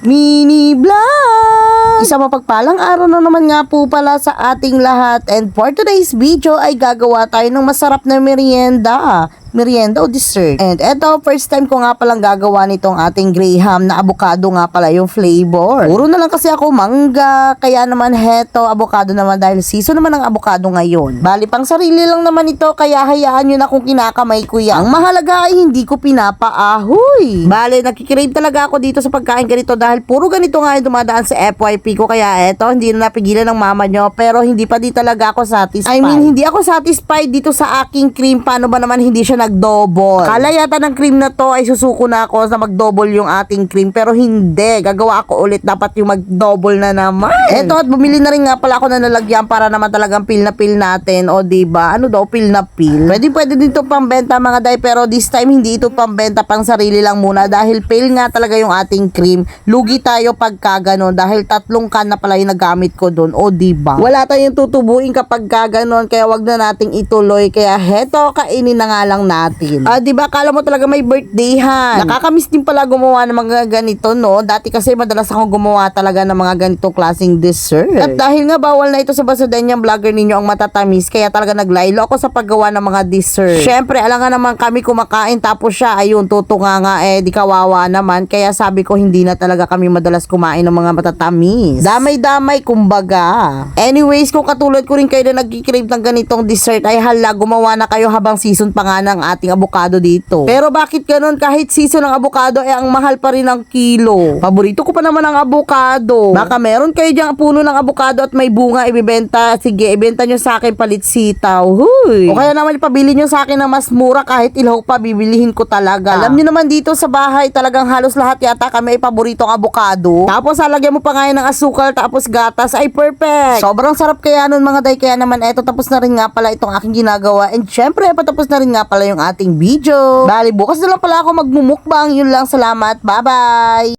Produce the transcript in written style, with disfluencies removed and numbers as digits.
Mini Vlog! Isang mapagpalang araw na naman nga po pala sa ating lahat, and for today's video ay gagawa tayo ng masarap na merienda o dessert. And eto, first time ko nga palang gagawa nitong ating graham na avocado nga pala yung flavor. Puro na lang kasi ako mangga, kaya naman heto, avocado naman dahil season naman ng avocado ngayon. Bali, pang sarili lang naman ito, kaya hayaan nyo na kung kinakamay ko yan. Ang mahalaga ay hindi ko pinapaahoy. Bali, nakikrave talaga ako dito sa pagkain ganito dahil puro ganito nga yung dumadaan sa FYP ko, kaya eto, hindi na napigilan ng mama nyo, pero hindi pa di talaga ako satisfied. I mean, hindi ako satisfied dito sa aking cream. Paano ba naman hindi siya nag-double? Kala yata ng cream na to ay susuko na ako na mag-double yung ating cream, pero hindi. Gagawa ako ulit, dapat yung mag-double na naman. Eto, at bumili na rin nga pala ako na nalagyan para naman talagang pil na pil natin. O diba? Ano daw, pil na pil? Pwede din ito pambenta mga day, pero this time hindi ito pambenta, pang sarili lang muna dahil pil nga talaga yung ating cream. Lugi tayo pagka ganon dahil 3 can na pala yung nagamit ko doon. O diba? Wala tayong tutubuin kapag ganon, kaya wag na nating ituloy. Kaya heto, kainin na nga lang natin. Diba, kala mo talaga may birthdayhan. Nakakamiss din pala gumawa ng mga ganito, no? Dati kasi madalas akong gumawa talaga ng mga ganitong klaseng dessert. At dahil nga bawal na ito sa Basadenyang vlogger ninyo ang matatamis, kaya talaga naglaylo ako sa paggawa ng mga dessert. Syempre, alam nga naman kami kumakain, tapos siya, ayun, tutunga nga, di kawawa naman. Kaya sabi ko, hindi na talaga kami madalas kumain ng mga matatamis. Damay-damay, kumbaga. Anyways, kung katulad ko rin kayo na nagkikrave ng ganitong dessert, ay hala, gumawa na kayo habang season pa nga ng ating avocado dito. Pero bakit ganun? Kahit season ng avocado, ang mahal pa rin ang kilo. Paborito ko pa naman ang avocado. Baka meron kayo dyang puno ng avocado at may bunga ibibenta. Sige, ibenta nyo sa akin palit sitaw. Huy! O kaya naman ipabili nyo sa akin ng mas mura, kahit ilaw pa, bibilihin ko talaga. Alam nyo naman dito sa bahay, talagang halos lahat yata kami ay paboritong avocado. Tapos halagyan mo pa ngayon ng asukal, tapos gatas, ay perfect. Sobrang sarap kaya nun mga day. Kaya naman eto, tapos na rin nga pala itong aking ginagawa. And syempre, patapos na rin nga pala yung ating video. Bali, bukas na lang pala ako magmumukbang. Yun lang, salamat. Bye-bye!